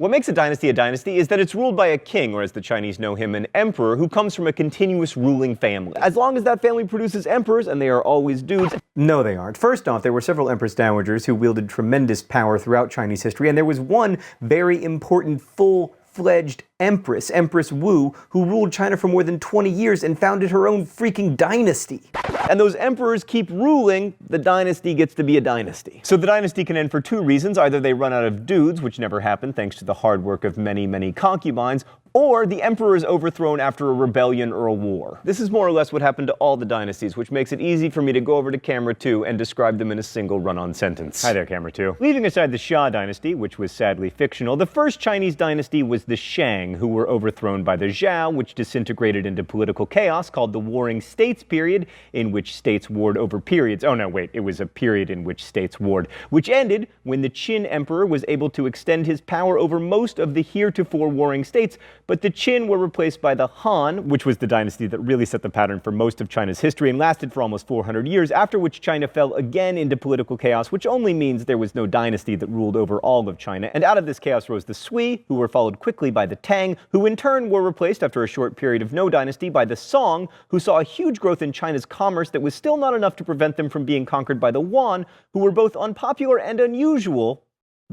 What makes a dynasty is that it's ruled by a king, or as the Chinese know him, an emperor, who comes from a continuous ruling family. As long as that family produces emperors, and they are always dudes. No, they aren't. First off, there were several empress dowagers who wielded tremendous power throughout Chinese history, and there was one very important full-fledged empress, Empress Wu, who ruled China for more than 20 years and founded her own freaking dynasty. And those emperors keep ruling, the dynasty gets to be a dynasty. So the dynasty can end for two reasons. Either they run out of dudes, which never happened thanks to the hard work of many, many concubines, or the emperor is overthrown after a rebellion or a war. This is more or less what happened to all the dynasties, which makes it easy for me to go over to camera 2 and describe them in a single run-on sentence. Hi there, camera 2. Leaving aside the Xia dynasty, which was sadly fictional, the first Chinese dynasty was the Shang, who were overthrown by the Zhao, which disintegrated into political chaos called the Warring States period, in which states warred over periods. Oh no, wait, it was a period in which states warred, which ended when the Qin emperor was able to extend his power over most of the heretofore warring states, but the Qin were replaced by the Han, which was the dynasty that really set the pattern for most of China's history and lasted for almost 400 years, after which China fell again into political chaos, which only means there was no dynasty that ruled over all of China. And out of this chaos rose the Sui, who were followed quickly by the Tang, who in turn were replaced after a short period of no dynasty by the Song, who saw a huge growth in China's commerce that was still not enough to prevent them from being conquered by the Yuan, who were both unpopular and unusual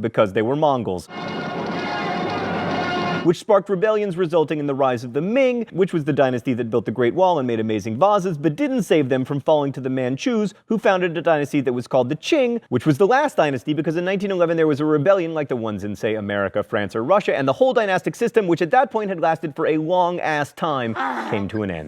because they were Mongols, which sparked rebellions resulting in the rise of the Ming, which was the dynasty that built the Great Wall and made amazing vases, but didn't save them from falling to the Manchus, who founded a dynasty that was called the Qing, which was the last dynasty because in 1911 there was a rebellion like the ones in, say, America, France, or Russia, and the whole dynastic system, which at that point had lasted for a long-ass time, came to an end.